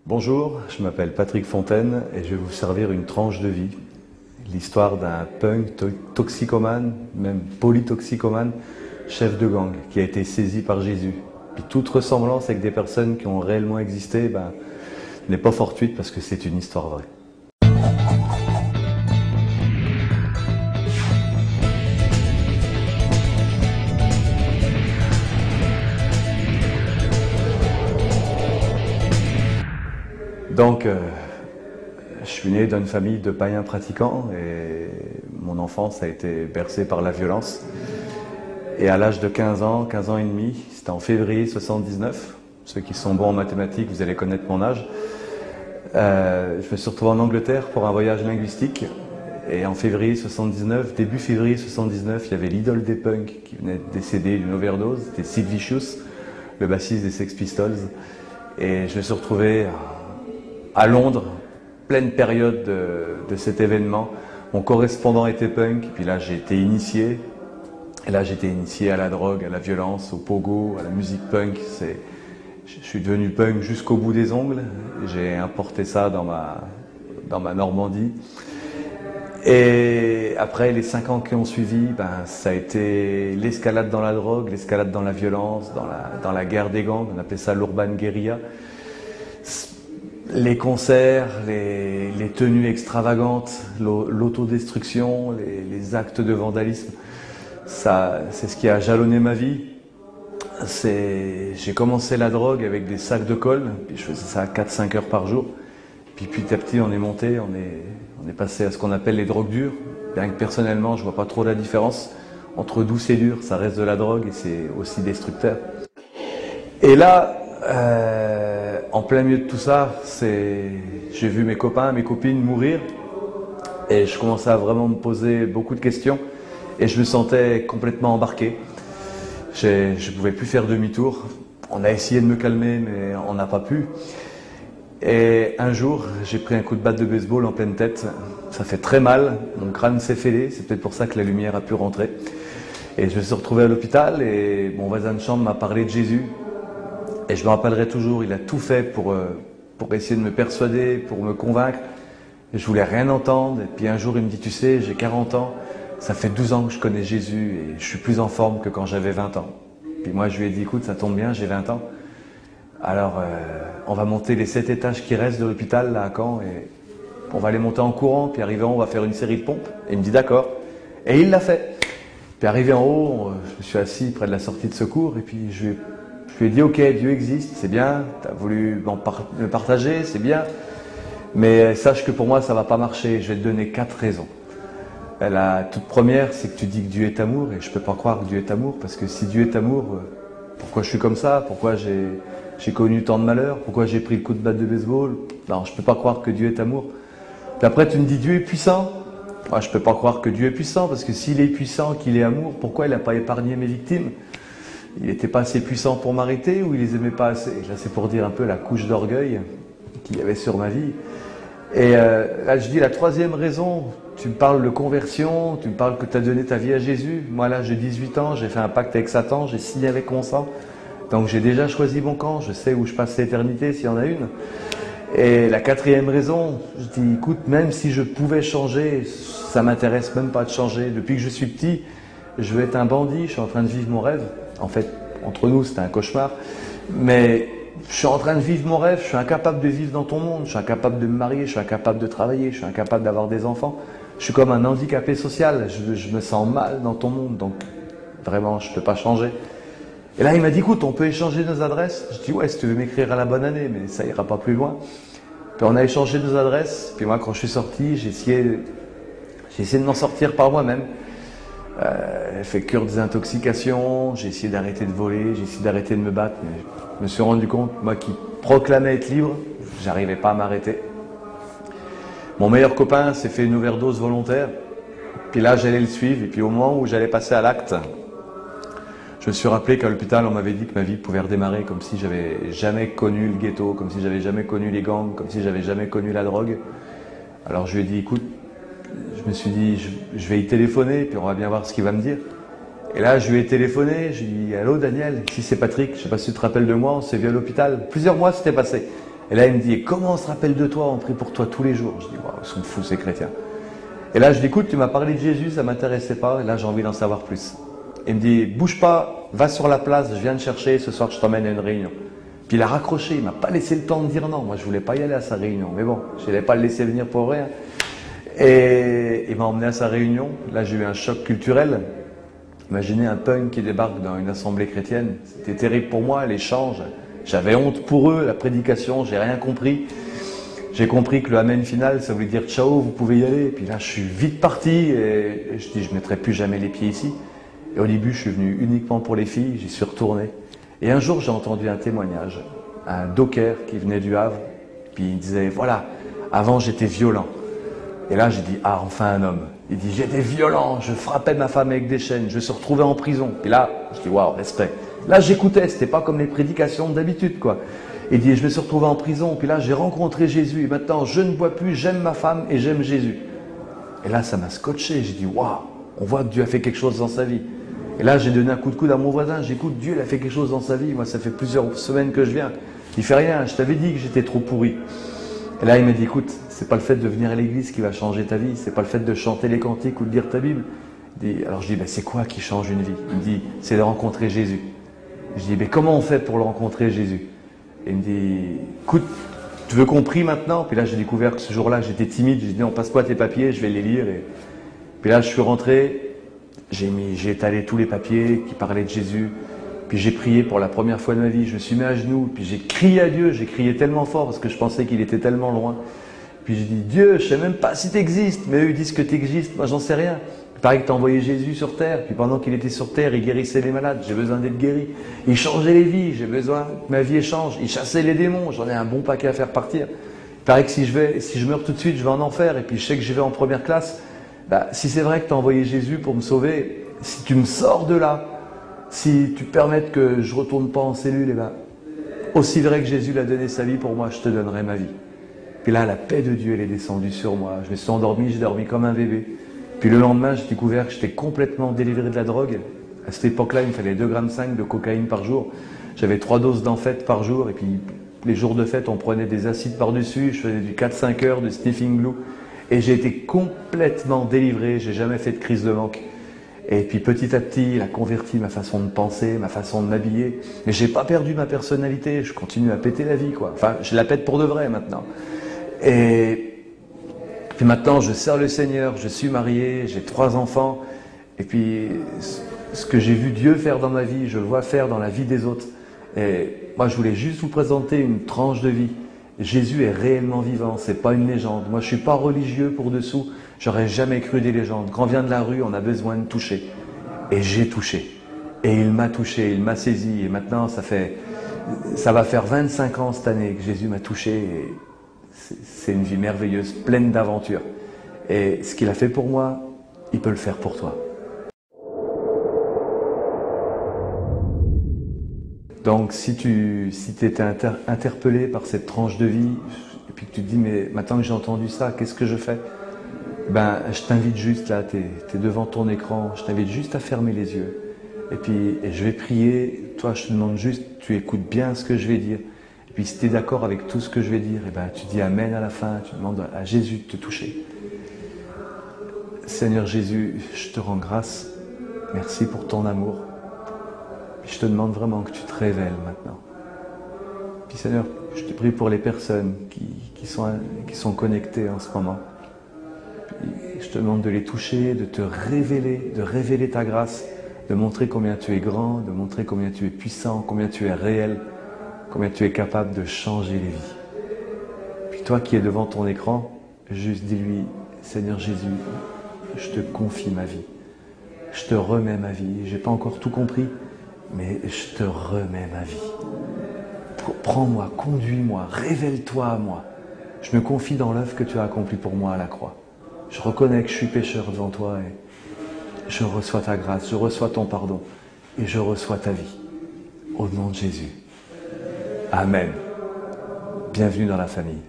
Bonjour, je m'appelle Patrick Fontaine et je vais vous servir une tranche de vie. L'histoire d'un punk toxicomane, même polytoxicomane, chef de gang, qui a été saisi par Jésus. Puis toute ressemblance avec des personnes qui ont réellement existé n'est pas fortuite parce que c'est une histoire vraie. Donc, je suis né d'une famille de païens pratiquants et mon enfance a été bercée par la violence. Et à l'âge de 15 ans et demi, c'était en février 79, ceux qui sont bons en mathématiques, vous allez connaître mon âge, je me suis retrouvé en Angleterre pour un voyage linguistique. Et en février 79, début février 79, il y avait l'idole des punks qui venait de décéder d'une overdose, c'était Sid Vicious, le bassiste des Sex Pistols. Et je me suis retrouvé à Londres, pleine période de cet événement. Mon correspondant était punk, puis là j'ai été initié. Et là j'ai été initié à la drogue, à la violence, au pogo, à la musique punk. Je suis devenu punk jusqu'au bout des ongles. J'ai importé ça dans ma Normandie. Et après les 5 ans qui ont suivi, ça a été l'escalade dans la drogue, l'escalade dans la violence, dans la guerre des gangs. On appelait ça l'urban guérilla. Les concerts, les tenues extravagantes, l'autodestruction, les actes de vandalisme, c'est ce qui a jalonné ma vie. J'ai commencé la drogue avec des sacs de colle, puis je faisais ça 4-5 heures par jour. Puis petit à petit on est monté, on est passé à ce qu'on appelle les drogues dures. Bien que personnellement je vois pas trop la différence entre douce et dur, ça reste de la drogue et c'est aussi destructeur. Et là, en plein milieu de tout ça, j'ai vu mes copains, mes copines mourir et je commençais à vraiment me poser beaucoup de questions et je me sentais complètement embarqué. Je ne pouvais plus faire demi-tour. On a essayé de me calmer mais on n'a pas pu. Et un jour, j'ai pris un coup de batte de baseball en pleine tête. Ça fait très mal, mon crâne s'est fêlé, c'est peut-être pour ça que la lumière a pu rentrer. Et je me suis retrouvé à l'hôpital et mon voisin de chambre m'a parlé de Jésus. Et je me rappellerai toujours, il a tout fait pour essayer de me persuader, pour me convaincre. Et je voulais rien entendre. Et puis un jour, il me dit, tu sais, j'ai 40 ans, ça fait 12 ans que je connais Jésus et je suis plus en forme que quand j'avais 20 ans. Puis moi, je lui ai dit, écoute, ça tombe bien, j'ai 20 ans. Alors, on va monter les 7 étages qui restent de l'hôpital, là, à Caen, et on va les monter en courant, puis arrivé en haut, on va faire une série de pompes. Et il me dit, d'accord. Et il l'a fait. Puis arrivé en haut, je me suis assis près de la sortie de secours, et puis je lui ai dit, ok, Dieu existe, c'est bien, tu as voulu me partager, c'est bien, mais sache que pour moi, ça ne va pas marcher. Je vais te donner 4 raisons. La toute première, c'est que tu dis que Dieu est amour, et je ne peux pas croire que Dieu est amour, parce que si Dieu est amour, pourquoi je suis comme ça? Pourquoi j'ai connu tant de malheurs? Pourquoi j'ai pris le coup de batte de baseball? Non, je ne peux pas croire que Dieu est amour. Puis après, tu me dis Dieu est puissant. Moi, je ne peux pas croire que Dieu est puissant, parce que s'il est puissant, qu'il est amour, pourquoi il n'a pas épargné mes victimes? Il n'était pas assez puissant pour m'arrêter ou il les aimait pas assez? Là, c'est pour dire un peu la couche d'orgueil qu'il y avait sur ma vie. Et là, je dis la troisième raison, tu me parles de conversion, tu me parles que tu as donné ta vie à Jésus. Moi, là, j'ai 18 ans, j'ai fait un pacte avec Satan, j'ai signé avec mon sang. Donc, j'ai déjà choisi mon camp, je sais où je passe l'éternité s'il y en a une. Et la quatrième raison, je dis, écoute, même si je pouvais changer, ça m'intéresse même pas de changer. Depuis que je suis petit, je veux être un bandit, je suis en train de vivre mon rêve. En fait, entre nous, c'était un cauchemar. Mais je suis en train de vivre mon rêve, je suis incapable de vivre dans ton monde, je suis incapable de me marier, je suis incapable de travailler, je suis incapable d'avoir des enfants. Je suis comme un handicapé social, je me sens mal dans ton monde, donc vraiment, je ne peux pas changer. Et là, il m'a dit, écoute, on peut échanger nos adresses. Je dis, ouais, si tu veux m'écrire à la bonne année, mais ça ira pas plus loin. Puis on a échangé nos adresses, puis moi, quand je suis sorti, j'ai essayé de m'en sortir par moi-même. J'ai fait cure des intoxications, j'ai essayé d'arrêter de voler, j'ai essayé d'arrêter de me battre, mais je me suis rendu compte, moi qui proclamais être libre, j'arrivais pas à m'arrêter. Mon meilleur copain s'est fait une overdose volontaire, puis là j'allais le suivre, et puis au moment où j'allais passer à l'acte, je me suis rappelé qu'à l'hôpital on m'avait dit que ma vie pouvait redémarrer comme si j'avais jamais connu le ghetto, comme si j'avais jamais connu les gangs, comme si j'avais jamais connu la drogue. Alors je lui ai dit, écoute, je me suis dit, je vais y téléphoner, puis on va bien voir ce qu'il va me dire. Et là, je lui ai téléphoné, je lui ai dit, allô Daniel, ici c'est Patrick, je ne sais pas si tu te rappelles de moi, on s'est vu à l'hôpital. Plusieurs mois s'étaient passés. Et là, il me dit, et comment on se rappelle de toi? On prie pour toi tous les jours. Je dis, waouh, ils sont fous ces chrétiens. Et là, je dis, écoute, tu m'as parlé de Jésus, ça ne m'intéressait pas, et là, j'ai envie d'en savoir plus. Il me dit, bouge pas, va sur la place, je viens te chercher, ce soir, je t'emmène à une réunion. Puis il a raccroché, il ne m'a pas laissé le temps de dire non. Moi, je ne voulais pas y aller à sa réunion, mais bon, je n'allais pas le laisser venir pour rien. Et il m'a emmené à sa réunion. Là, j'ai eu un choc culturel. Imaginez un punk qui débarque dans une assemblée chrétienne. C'était terrible pour moi, l'échange. J'avais honte pour eux, la prédication, j'ai rien compris. J'ai compris que le amen final, ça voulait dire ciao, vous pouvez y aller. Et puis là, je suis vite parti et je dis, je ne mettrai plus jamais les pieds ici. Et au début, je suis venu uniquement pour les filles, j'y suis retourné. Et un jour, j'ai entendu un témoignage, un docker qui venait du Havre. Puis il disait, voilà, avant j'étais violent. Et là, j'ai dit, ah, enfin un homme. Il dit, j'étais violent, je frappais ma femme avec des chaînes, je me suis retrouvé en prison. Et là, je dis, waouh, respect. Là, j'écoutais, c'était pas comme les prédications d'habitude, quoi. Il dit, je me suis retrouvé en prison, puis là, j'ai rencontré Jésus, et maintenant, je ne bois plus, j'aime ma femme et j'aime Jésus. Et là, ça m'a scotché, j'ai dit, waouh, on voit que Dieu a fait quelque chose dans sa vie. Et là, j'ai donné un coup de coude à mon voisin, j'écoute, Dieu, il a fait quelque chose dans sa vie, moi, ça fait plusieurs semaines que je viens. Il fait rien, je t'avais dit que j'étais trop pourri. Et là, il m'a dit, écoute, c'est pas le fait de venir à l'église qui va changer ta vie, c'est pas le fait de chanter les cantiques ou de lire ta Bible. Alors je dis, c'est quoi qui change une vie? Il me dit, c'est de rencontrer Jésus. Je dis, comment on fait pour le rencontrer, Jésus? Et il me dit, écoute, tu veux qu'on prie maintenant? Puis là, j'ai découvert que ce jour-là, j'étais timide. J'ai dit, non, passe-moi tes papiers, je vais les lire. Et puis là, je suis rentré, j'ai étalé tous les papiers qui parlaient de Jésus. Puis j'ai prié pour la première fois de ma vie, je me suis mis à genoux, puis j'ai crié à Dieu, j'ai crié tellement fort parce que je pensais qu'il était tellement loin. Puis j'ai dit, Dieu, je ne sais même pas si tu existes, mais eux ils disent que tu existes, moi j'en sais rien. Il paraît que tu as envoyé Jésus sur terre, puis pendant qu'il était sur terre, il guérissait les malades, j'ai besoin d'être guéri. Il changeait les vies, j'ai besoin que ma vie change. Il chassait les démons, j'en ai un bon paquet à faire partir. Il paraît que si je meurs tout de suite, je vais en enfer, et puis je sais que je vais en première classe. Si c'est vrai que tu as envoyé Jésus pour me sauver, si tu me sors de là, si tu permets que je ne retourne pas en cellule, aussi vrai que Jésus l'a donné sa vie pour moi, je te donnerai ma vie. Puis là, la paix de Dieu, elle est descendue sur moi. Je me suis endormi, j'ai dormi comme un bébé. Puis le lendemain, j'ai découvert que j'étais complètement délivré de la drogue. À cette époque-là, il me fallait 2,5 g de cocaïne par jour. J'avais 3 doses d'amphète par jour. Et puis les jours de fête, on prenait des acides par-dessus. Je faisais du 4-5 heures de sniffing glue. Et j'ai été complètement délivré. J'ai jamais fait de crise de manque. Et puis petit à petit, il a converti ma façon de penser, ma façon de m'habiller. Mais j'ai pas perdu ma personnalité, je continue à péter la vie, quoi. Enfin, je la pète pour de vrai maintenant. Et puis maintenant, je sers le Seigneur, je suis marié, j'ai 3 enfants. Et puis, ce que j'ai vu Dieu faire dans ma vie, je le vois faire dans la vie des autres. Et moi, je voulais juste vous présenter une tranche de vie. Jésus est réellement vivant, c'est pas une légende. Moi, je suis pas religieux pour dessous. J'aurais jamais cru des légendes. Quand on vient de la rue, on a besoin de toucher. Et j'ai touché. Et il m'a touché, il m'a saisi. Et maintenant, ça va faire 25 ans cette année que Jésus m'a touché. Et c'est une vie merveilleuse, pleine d'aventures. Et ce qu'il a fait pour moi, il peut le faire pour toi. Donc si tu étais interpellé par cette tranche de vie, et puis que tu te dis, mais maintenant que j'ai entendu ça, qu'est-ce que je fais? Je t'invite juste là, tu es devant ton écran, je t'invite juste à fermer les yeux. Et je vais prier, toi je te demande juste, tu écoutes bien ce que je vais dire. Et puis si tu es d'accord avec tout ce que je vais dire, tu dis Amen à la fin, tu demandes à Jésus de te toucher. Seigneur Jésus, je te rends grâce, merci pour ton amour. Puis je te demande vraiment que tu te révèles maintenant. Puis Seigneur, je te prie pour les personnes qui sont connectées en ce moment. Je te demande de les toucher, de te révéler, de révéler ta grâce, de montrer combien tu es grand, de montrer combien tu es puissant, combien tu es réel, combien tu es capable de changer les vies. Puis toi qui es devant ton écran, juste dis-lui, Seigneur Jésus, je te confie ma vie, je te remets ma vie. J'ai pas encore tout compris, mais je te remets ma vie. Prends-moi, conduis-moi, révèle-toi à moi. Je me confie dans l'œuvre que tu as accomplie pour moi à la croix. Je reconnais que je suis pécheur devant toi et je reçois ta grâce, je reçois ton pardon et je reçois ta vie. Au nom de Jésus. Amen. Bienvenue dans la famille.